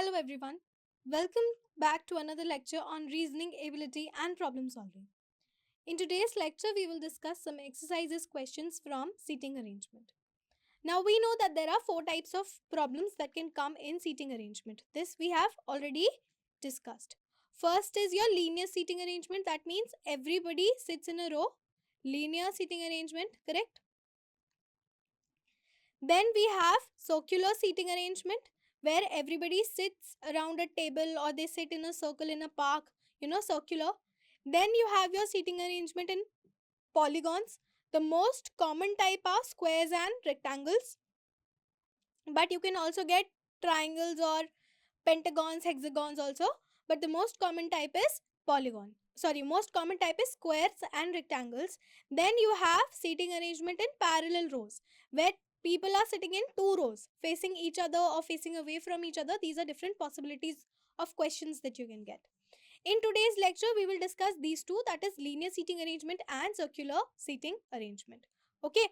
Hello everyone. Welcome back to another lecture on reasoning ability and problem solving. In today's lecture, we will discuss some exercises questions from seating arrangement. Now we know that there are four types of problems that can come in seating arrangement. This we have already discussed. First is your linear seating arrangement. That means everybody sits in a row. Linear seating arrangement, correct? Then we have circular seating arrangement where everybody sits around a table or they sit in a circle in a park, circular. Then you have your seating arrangement in polygons. The most common type are squares and rectangles, but you can also get triangles or pentagons, hexagons also, but the most common type is most common type is squares and rectangles. Then you have seating arrangement in parallel rows where people are sitting in two rows facing each other or facing away from each other. These are different possibilities of questions that you can get. In today's lecture, we will discuss these two, that is linear seating arrangement and circular seating arrangement. Okay,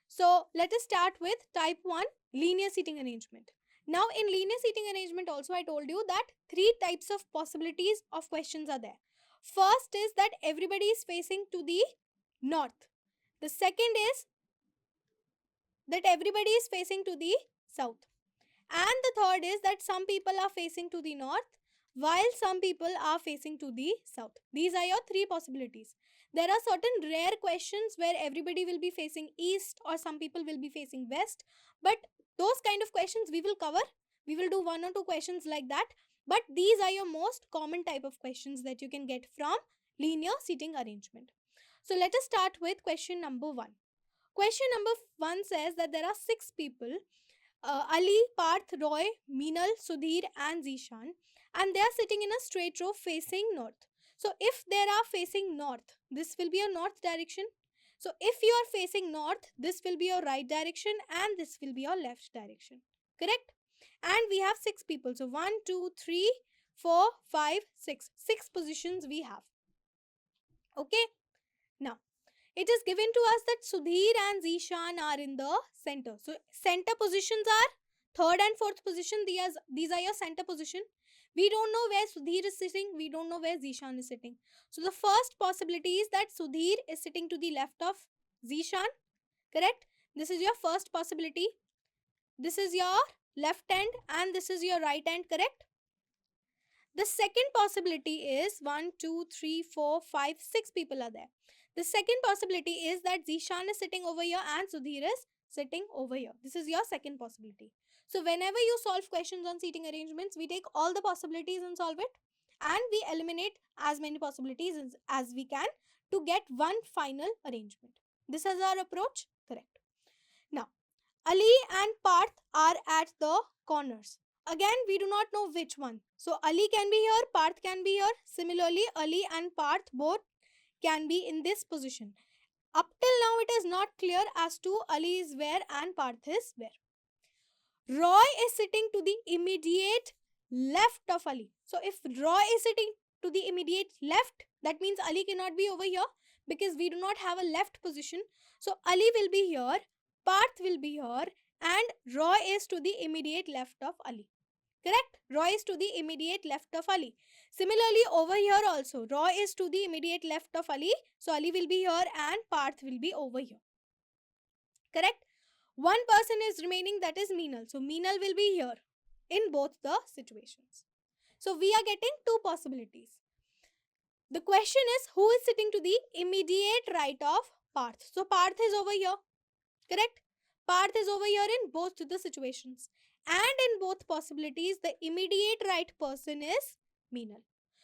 so let us start with type 1, linear seating arrangement. Now in linear seating arrangement also I told you that three types of possibilities of questions are there. First is that everybody is facing to the north. The second is that everybody is facing to the south. And the third is that some people are facing to the north while some people are facing to the south. These are your three possibilities. There are certain rare questions where everybody will be facing east or some people will be facing west, but those kind of questions we will cover. We will do one or two questions like that, but these are your most common type of questions that you can get from linear seating arrangement. So let us start with question number 1. Question number 1 says that there are 6 people, Ali, Parth, Roy, Meenal, Sudhir and Zishan, and they are sitting in a straight row facing north. So if they are facing north, this will be your north direction. So if you are facing north, this will be your right direction and this will be your left direction. Correct? And we have 6 people. So 1, 2, 3, 4, 5, 6. 6 positions we have. Okay? Now, it is given to us that Sudhir and Zishan are in the center. So center positions are third and fourth position. These are your center position. We don't know where Sudhir is sitting. We don't know where Zishan is sitting. So the first possibility is that Sudhir is sitting to the left of Zishan. Correct? This is your first possibility. This is your left hand and this is your right hand. Correct? The second possibility is 1, 2, 3, 4, 5, 6 people are there. The second possibility is that Zishan is sitting over here and Sudhir is sitting over here. This is your second possibility. So whenever you solve questions on seating arrangements, we take all the possibilities and solve it, and we eliminate as many possibilities as we can to get one final arrangement. This is our approach. Correct. Now, Ali and Parth are at the corners. Again, we do not know which one. So Ali can be here, Parth can be here. Similarly, Ali and Parth both can be in this position. Up till now, it is not clear as to Ali is where and Parth is where. Roy is sitting to the immediate left of Ali. So if Roy is sitting to the immediate left, that means Ali cannot be over here because we do not have a left position. So Ali will be here, Parth will be here, and Roy is to the immediate left of Ali. Correct? Roy is to the immediate left of Ali. Similarly, over here also, Roy is to the immediate left of Ali. So Ali will be here and Parth will be over here. Correct? One person is remaining, that is Meenal. So Meenal will be here in both the situations. So we are getting two possibilities. The question is, who is sitting to the immediate right of Parth? So Parth is over here. Correct? Parth is over here in both the situations. And in both possibilities, the immediate right person is Meenal.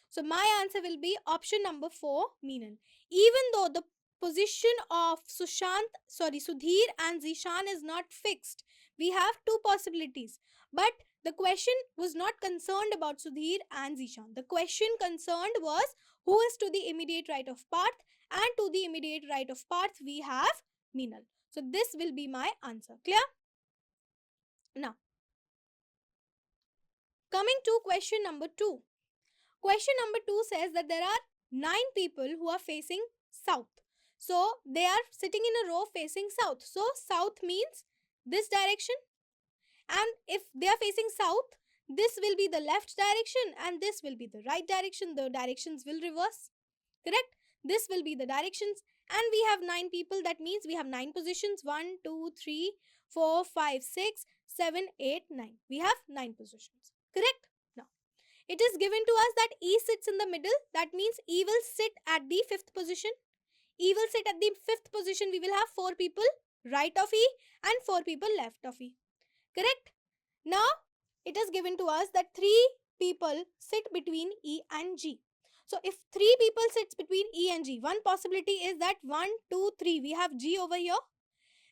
So my answer will be option number 4, Meenal. Even though the position of Sudhir and Zishan is not fixed, we have two possibilities. But the question was not concerned about Sudhir and Zishan. The question concerned was who is to the immediate right of Parth, and to the immediate right of Parth we have Meenal. So this will be my answer. Clear? Now, coming to question number 2. Question number 2 says that there are 9 people who are facing south. So they are sitting in a row facing south. So south means this direction. And if they are facing south, this will be the left direction and this will be the right direction. The directions will reverse. Correct? This will be the directions. And we have 9 people. That means we have 9 positions. 1, 2, 3, 4, 5, 6, 7, 8, 9. We have 9 positions. Correct? Now, it is given to us that E sits in the middle. That means E will sit at the 5th position. E will sit at the 5th position. We will have 4 people right of E and 4 people left of E. Correct? Now, it is given to us that 3 people sit between E and G. So, if 3 people sits between E and G, one possibility is that 1, 2, 3, we have G over here.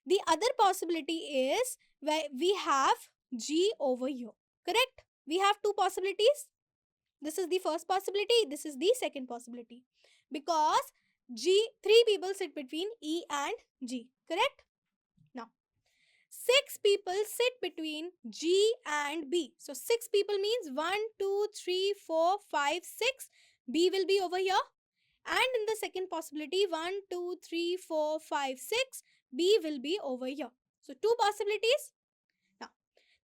The other possibility is where we have G over here. Correct? We have 2 possibilities. This is the first possibility. This is the second possibility. Because 3 people sit between E and G. Correct? Now, 6 people sit between G and B. So 6 people means 1, 2, 3, 4, 5, 6. B will be over here. And in the second possibility, 1, 2, 3, 4, 5, 6. B will be over here. So 2 possibilities. Now,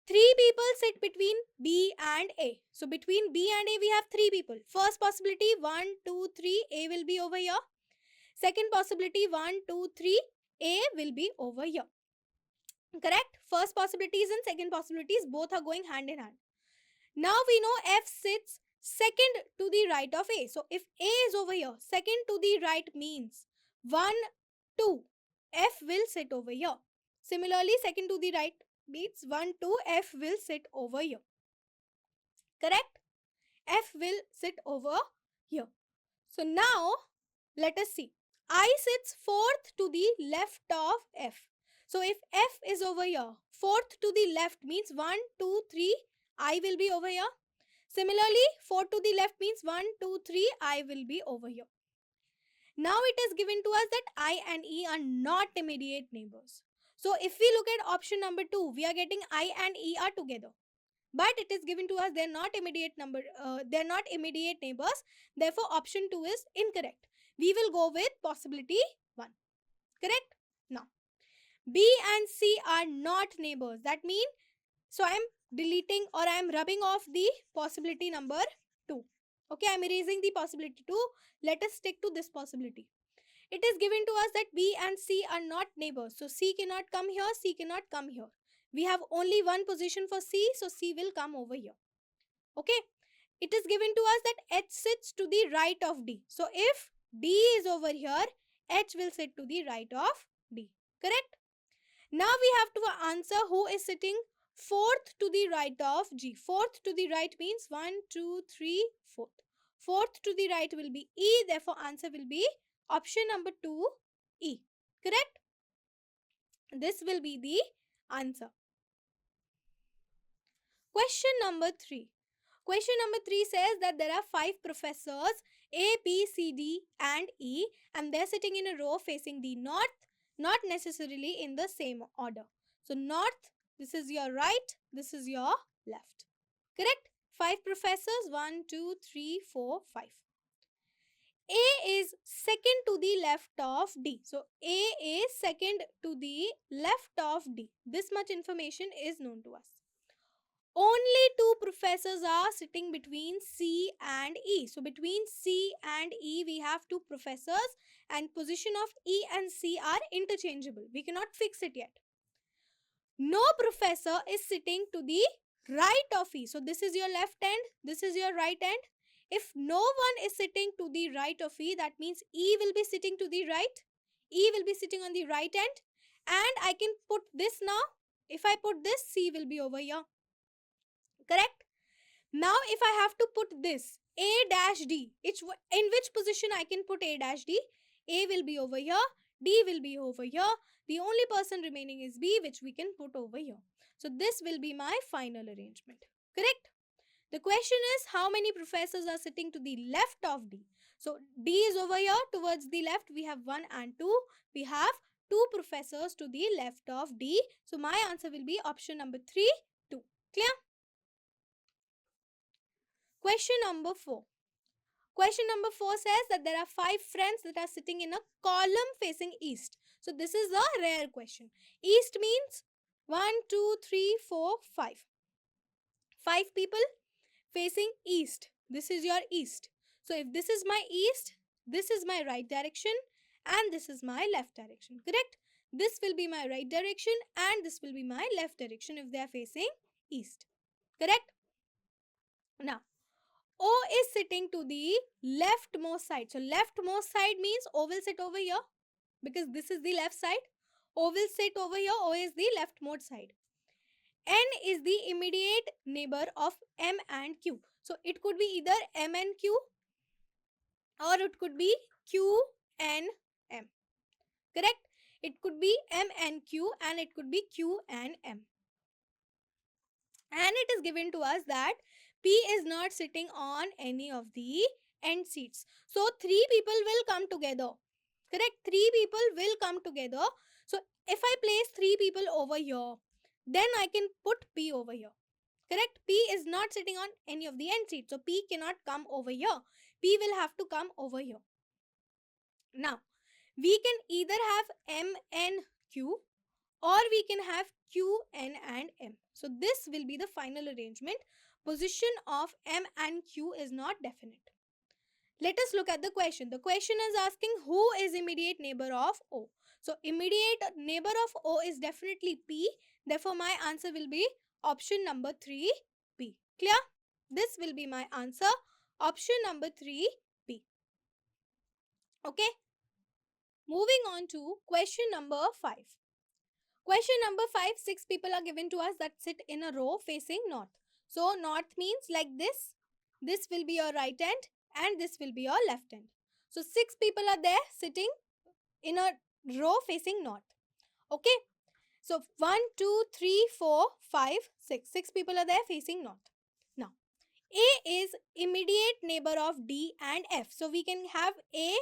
3 people sit between B and A. So between B and A, we have 3 people. First possibility, 1, 2, 3. A will be over here. Second possibility, 1, 2, 3. A will be over here. Correct? First possibilities and second possibilities both are going hand in hand. Now we know F sits second to the right of A. So if A is over here, second to the right means 1, 2. F will sit over here. Similarly, second to the right means 1, 2. F will sit over here. Correct? F will sit over here. So now let us see. I sits fourth to the left of F. So if F is over here, fourth to the left means 1, 2, 3, I will be over here. Similarly, fourth to the left means 1, 2, 3, I will be over here. Now it is given to us that I and E are not immediate neighbors. So if we look at option number 2, we are getting I and E are together. But it is given to us they are not immediate neighbors. Therefore, option 2 is incorrect. We will go with possibility 1. Correct? Now, B and C are not neighbors. That means, so I am deleting or I am rubbing off the possibility number 2. Okay, I am erasing the possibility 2. Let us stick to this possibility. It is given to us that B and C are not neighbors. So C cannot come here, C cannot come here. We have only one position for C, so C will come over here. Okay. It is given to us that H sits to the right of D. So if D is over here, H will sit to the right of D. Correct? Now we have to answer who is sitting fourth to the right of G. Fourth to the right means 1, 2, 3, fourth. Fourth to the right will be E. Therefore, answer will be option number 2, E. Correct? This will be the answer. Question number 3. Question number 3 says that there are 5 professors A, B, C, D and E and they are sitting in a row facing the north, not necessarily in the same order. So north, this is your right, this is your left. Correct? 5 professors, 1, 2, 3, 4, 5. A is second to the left of D. So A is second to the left of D. This much information is known to us. Only 2 professors are sitting between C and E. So between C and E, we have 2 professors and position of E and C are interchangeable. We cannot fix it yet. No professor is sitting to the right of E. So this is your left end, this is your right end. If no one is sitting to the right of E, that means E will be sitting to the right. E will be sitting on the right end. And I can put this now. If I put this, C will be over here. Correct? Now, if I have to put this A dash D, in which position I can put A dash D? A will be over here, D will be over here. The only person remaining is B, which we can put over here. So, this will be my final arrangement. Correct? The question is, how many professors are sitting to the left of D? So, D is over here towards the left. We have 1 and 2. We have 2 professors to the left of D. So, my answer will be option number 3, 2. Clear? Question number 4. Question number 4 says that there are 5 friends that are sitting in a column facing east. So this is a rare question. East means 1, 2, 3, 4, 5. 5 people facing east. This is your east. So if this is my east, this is my right direction and this is my left direction. Correct? This will be my right direction and this will be my left direction if they are facing east. Correct? Now, O is sitting to the leftmost side. So leftmost side means O will sit over here because this is the left side. O will sit over here. O is the leftmost side. N is the immediate neighbor of M and Q. So it could be either M and Q or it could be Q and M. Correct? It could be M and Q and it could be Q and M. And it is given to us that P is not sitting on any of the end seats. So 3 people will come together. Correct? 3 people will come together. So if I place 3 people over here, then I can put P over here. Correct? P is not sitting on any of the end seats. So P cannot come over here. P will have to come over here. Now, we can either have M and Q or we can have Q, N and M. So this will be the final arrangement. Position of M and Q is not definite. Let us look at the question. The question is asking who is immediate neighbor of O. So immediate neighbor of O is definitely P. Therefore, my answer will be option number 3, P. Clear? This will be my answer. Option number 3, P. Okay. Moving on to question number 5. Question number 5, 6 people are given to us that sit in a row facing north. So north means like this. This will be your right hand and this will be your left hand. So 6 people are there sitting in a row facing north. Okay. So 1, 2, 3, 4, 5, 6. 6 people are there facing north. Now, A is immediate neighbor of D and F. So we can have A,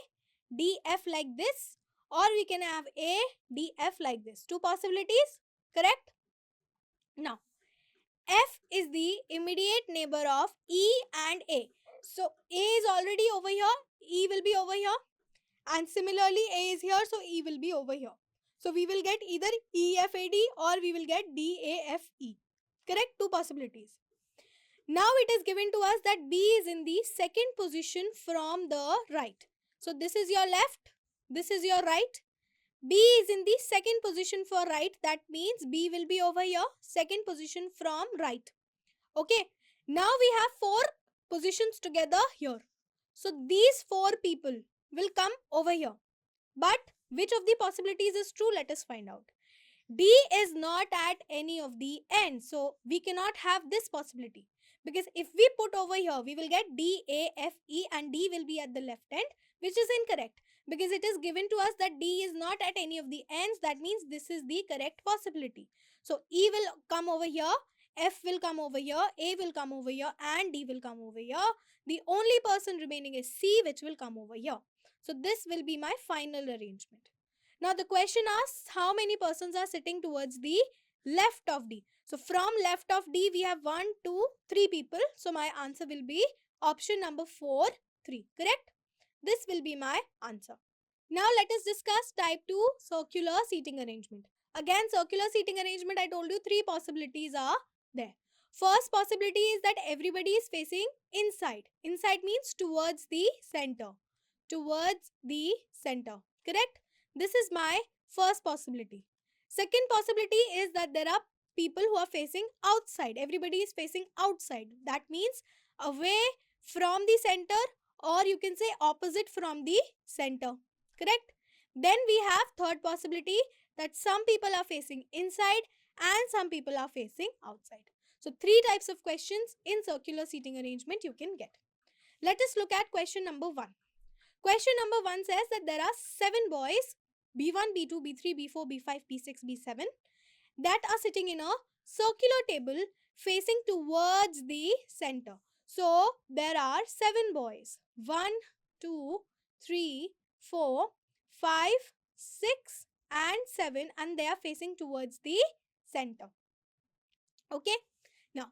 D, F like this, or we can have A, D, F like this. 2 possibilities. Correct? Now, F is the immediate neighbor of E and A. So A is already over here. E will be over here. And similarly, A is here. So E will be over here. So we will get either E, F, A, D or we will get D, A, F, E. Correct? 2 possibilities. Now it is given to us that B is in the second position from the right. So this is your left. This is your right. B is in the second position for right. That means B will be over here. Second position from right. Okay. Now we have 4 positions together here. So these 4 people will come over here. But which of the possibilities is true? Let us find out. D is not at any of the ends. So we cannot have this possibility. Because if we put over here, we will get D, A, F, E and D will be at the left end, which is incorrect. Because it is given to us that D is not at any of the ends. That means this is the correct possibility. So E will come over here, F will come over here, A will come over here and D will come over here. The only person remaining is C, which will come over here. So this will be my final arrangement. Now the question asks how many persons are sitting towards the left of D. So from left of D we have 1, 2, 3 people. So my answer will be option number 4, 3. Correct? This will be my answer. Now let us discuss type 2 circular seating arrangement. Again, circular seating arrangement, I told you 3 possibilities are there. First possibility is that everybody is facing inside. Inside means towards the center. Towards the center. Correct? This is my first possibility. Second possibility is that there are people who are facing outside. Everybody is facing outside. That means away from the center, or you can say opposite from the center. Correct? Then we have third possibility that some people are facing inside and some people are facing outside. So 3 types of questions in circular seating arrangement you can get. Let us look at question number 1. Question number 1 says that there are 7 boys, B1, B2, B3, B4, B5, B6, B7 that are sitting in a circular table facing towards the center. So there are 7 boys. 1, 2, 3, 4, 5, 6 and 7 and they are facing towards the center. Okay. Now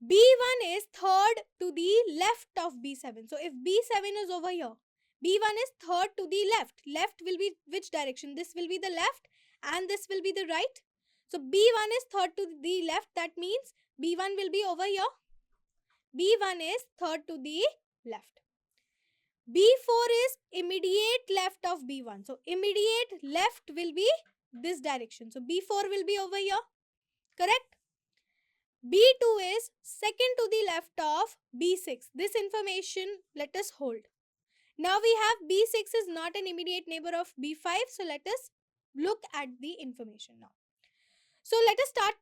B1 is third to the left of B7. So if B7 is over here, B1 is third to the left. Left will be which direction? This will be the left and this will be the right. So B1 is third to the left. That means B1 will be over here. B1 is third to the left. B4 is immediate left of B1. So immediate left will be this direction. So B4 will be over here. Correct? B2 is second to the left of B6. This information let us hold. Now we have B6 is not an immediate neighbor of B5. So let us look at the information now. So let us start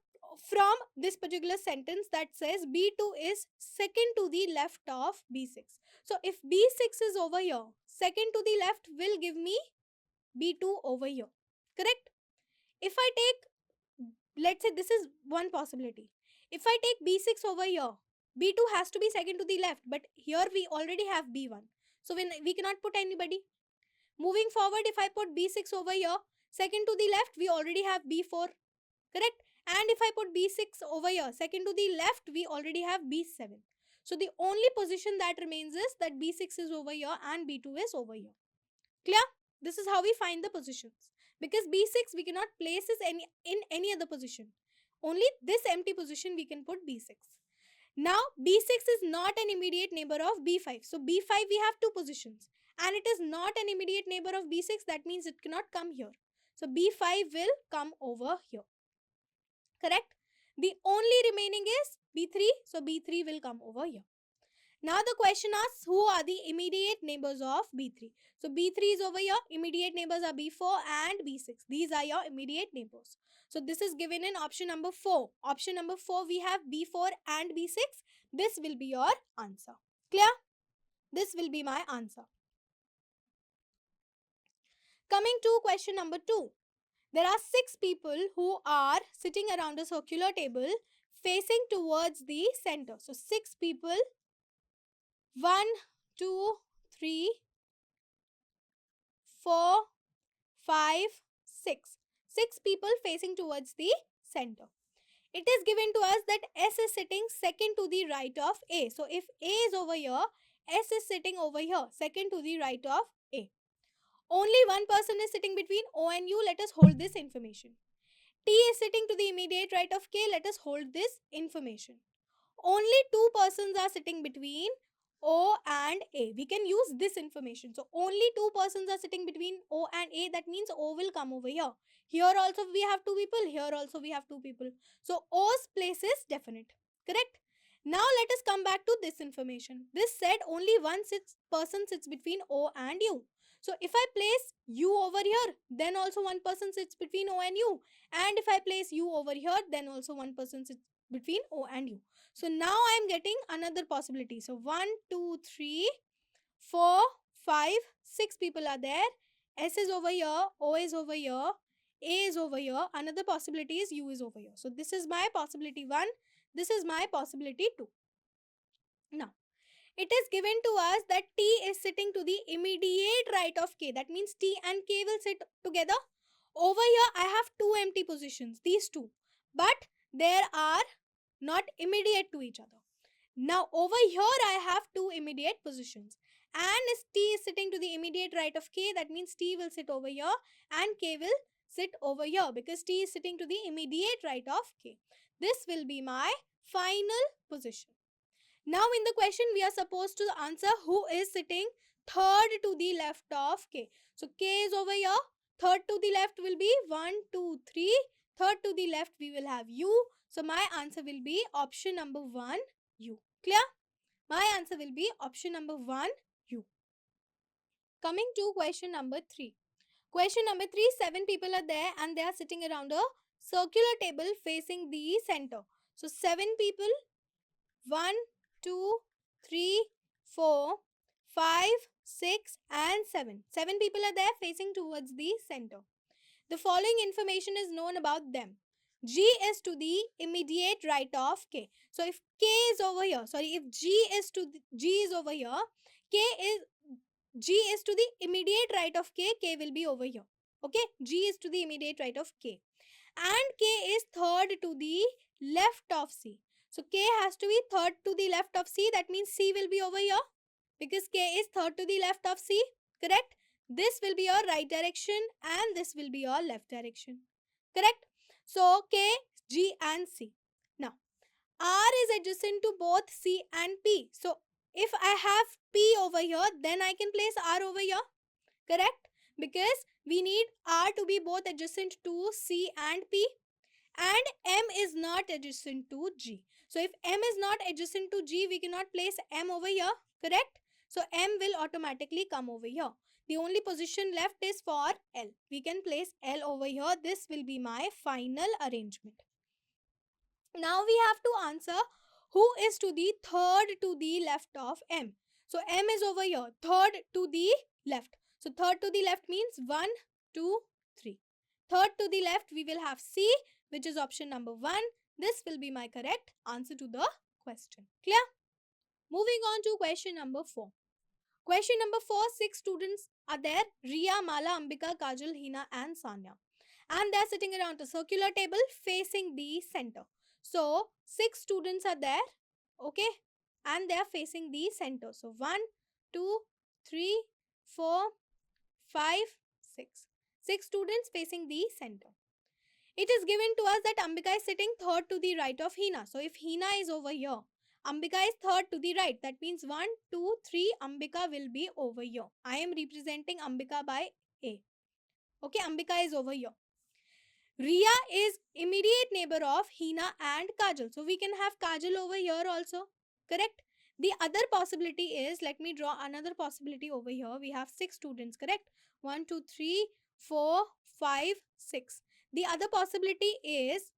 from this particular sentence that says B2 is second to the left of B6. So if B6 is over here, second to the left will give me B2 over here. Correct? If I take, let's say this is one possibility. If I take B6 over here, B2 has to be second to the left, but here we already have B1. So we cannot put anybody. Moving forward, if I put B6 over here, second to the left, we already have B4. Correct? And if I put B6 over here, second to the left, we already have B7. So the only position that remains is that B6 is over here and B2 is over here. Clear? This is how we find the positions. Because B6 we cannot place this in any other position. Only this empty position we can put B6. Now B6 is not an immediate neighbor of B5. So B5 we have two positions. And it is not an immediate neighbor of B6. That means it cannot come here. So B5 will come over here. Correct? The only remaining is B3. So B3 will come over here. Now the question asks who are the immediate neighbors of B3. So B3 is over here. Immediate neighbors are B4 and B6. These are your immediate neighbors. So this is given in option number 4. Option number 4 we have B4 and B6. This will be your answer. Clear? This will be my answer. Coming to question number 2. There are 6 people who are sitting around a circular table facing towards the center. So 6 people. 1, 2, 3, 4, 5, 6. 6 people facing towards the center. It is given to us that S is sitting second to the right of A. So if A is over here, S is sitting over here, second to the right of A. Only one person is sitting between O and U. Let us hold this information. T is sitting to the immediate right of K. Let us hold this information. Only 2 persons are sitting between O and A. We can use this information. So only 2 persons are sitting between O and A. That means O will come over here. Here also we have 2 people. Here also we have 2 people. So O's place is definite. Correct? Now let us come back to this information. This said only one person sits between O and U. So if I place U over here, then also one person sits between O and U. And if I place U over here, then also one person sits between O and U. So now I am getting another possibility. So 1, 2, 3, 4, 5, 6 people are there. S is over here, O is over here, A is over here. Another possibility is U is over here. So this is my possibility 1. This is my possibility 2. Now, it is given to us that T is sitting to the immediate right of K. That means T and K will sit together. Over here, I have 2 empty positions, these 2. But there are not immediate to each other. Now over here I have 2 immediate positions, and as T is sitting to the immediate right of K, that means T will sit over here and K will sit over here because T is sitting to the immediate right of K. This will be my final position. Now in the question we are supposed to answer who is sitting third to the left of K. So K is over here. Third to the left will be 1, 2, 3. Third to the left we will have U. So my answer will be option number 1, U. Clear? My answer will be option number 1, U. Coming to question number 3. Question number 3, 7 people are there and they are sitting around a circular table facing the center. So 7 people, 1, 2, 3, 4, 5, 6 and 7. 7 people are there facing towards the center. The following information is known about them. G is to the immediate right of K. So if K is over here, if G is over here, G is to the immediate right of K, K will be over here. Okay, G is to the immediate right of K. And K is third to the left of C. So K has to be third to the left of C. That means C will be over here because K is third to the left of C. Correct? This will be your right direction and this will be your left direction. Correct? So K, G and C. Now, R is adjacent to both C and P. So if I have P over here, then I can place R over here. Correct? Because we need R to be both adjacent to C and P. And M is not adjacent to G. So if M is not adjacent to G, we cannot place M over here. Correct? So M will automatically come over here. The only position left is for L. We can place L over here. This will be my final arrangement. Now we have to answer who is to the third to the left of M. So M is over here, third to the left. So third to the left means 1, 2, 3. Third to the left we will have C, which is option number 1. This will be my correct answer to the question. Clear? Moving on to question number 4. Question number 4, 6 students are there. Riya, Mala, Ambika, Kajal, Hina and Sanya. And they are sitting around a circular table facing the center. So 6 students are there, okay, and they are facing the center. So 1, 2, 3, 4, 5, 6. 6 students facing the center. It is given to us that Ambika is sitting third to the right of Hina. So if Hina is over here, Ambika is third to the right. That means 1, 2, 3, Ambika will be over here. I am representing Ambika by A. Okay, Ambika is over here. Riya is immediate neighbor of Hina and Kajal. So we can have Kajal over here also. Correct? The other possibility is, let me draw another possibility over here. We have 6 students, correct? 1, 2, 3, 4, 5, 6. The other possibility is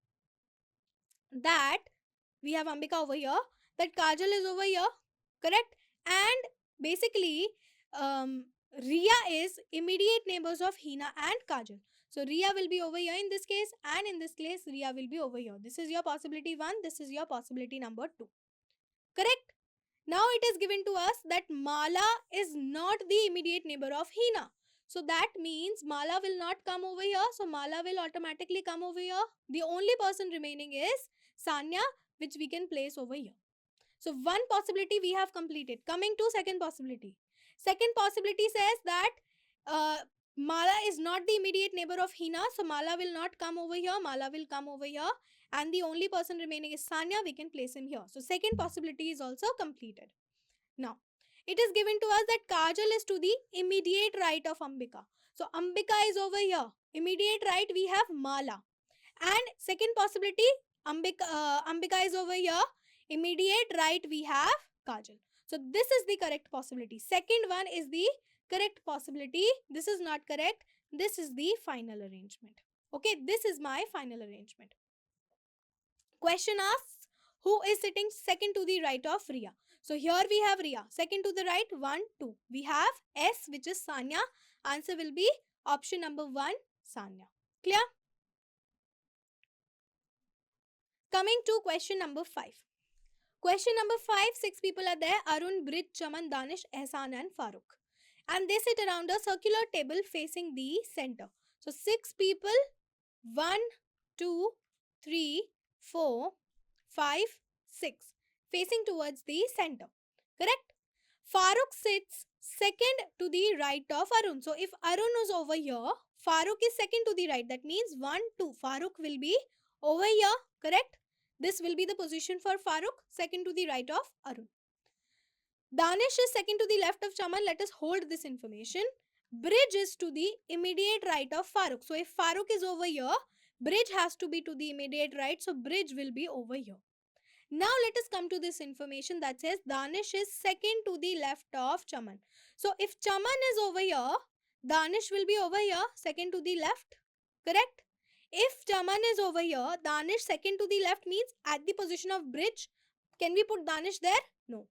that we have Ambika over here, that Kajal is over here, correct? And basically, Riya is immediate neighbors of Hina and Kajal. So Riya will be over here in this case, and in this case, Riya will be over here. This is your possibility 1, this is your possibility number 2. Correct? Now it is given to us that Mala is not the immediate neighbor of Hina. So that means Mala will not come over here. So Mala will automatically come over here. The only person remaining is Sanya, which we can place over here. So one possibility we have completed. Coming to second possibility. Second possibility says that Mala is not the immediate neighbor of Hina. So Mala will not come over here. Mala will come over here. And the only person remaining is Sanya. We can place him here. So second possibility is also completed. Now, it is given to us that Kajal is to the immediate right of Ambika. So Ambika is over here. Immediate right we have Mala. And second possibility, Ambika is over here. Immediate right we have Kajal. So this is the correct possibility. Second one is the correct possibility. This is not correct. This is the final arrangement. Okay, this is my final arrangement. Question asks, who is sitting second to the right of Riya? So here we have Riya. Second to the right, 1, 2. We have S, which is Sanya. Answer will be option number 1, Sanya. Clear? Coming to question number 5. Question number 5, 6 people are there. Arun, Brit, Chaman, Danish, Ehsan and Farooq. And they sit around a circular table facing the center. So 6 people, 1, 2, 3, 4, 5, 6. Facing towards the center. Correct? Farooq sits second to the right of Arun. So if Arun is over here, Farooq is second to the right. That means 1, 2. Farooq will be over here. Correct? This will be the position for Farooq, second to the right of Arun. Danish is second to the left of Chaman. Let us hold this information. Bridge is to the immediate right of Farooq. So if Farooq is over here, Bridge has to be to the immediate right. So Bridge will be over here. Now let us come to this information that says Danish is second to the left of Chaman. So if Chaman is over here, Danish will be over here, second to the left. Correct? If Chaman is over here, Danish second to the left means at the position of Bridge. Can we put Danish there? No.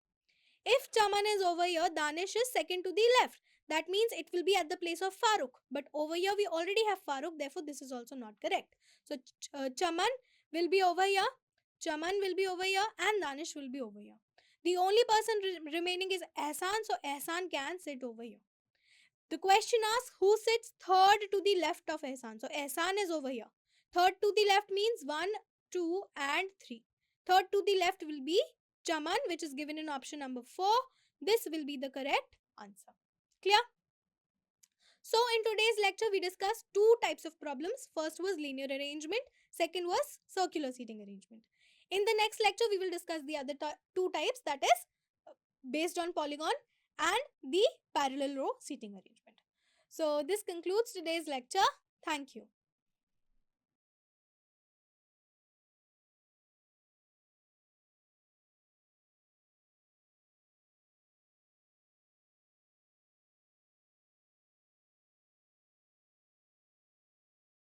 If Chaman is over here, Danish is second to the left. That means it will be at the place of Farooq. But over here we already have Farooq. Therefore, this is also not correct. So, Chaman will be over here. Chaman will be over here. And Danish will be over here. The only person remaining is Ehsan. So, Ehsan can sit over here. The question asks who sits third to the left of Ehsan. So, Ehsan is over here. Third to the left means 1, 2 and 3. Third to the left will be Chaman, which is given in option number 4. This will be the correct answer. Clear? So in today's lecture, we discussed 2 types of problems. First was linear arrangement. Second was circular seating arrangement. In the next lecture, we will discuss the other two types, that is based on polygon and the parallel row seating arrangement. So this concludes today's lecture. Thank you.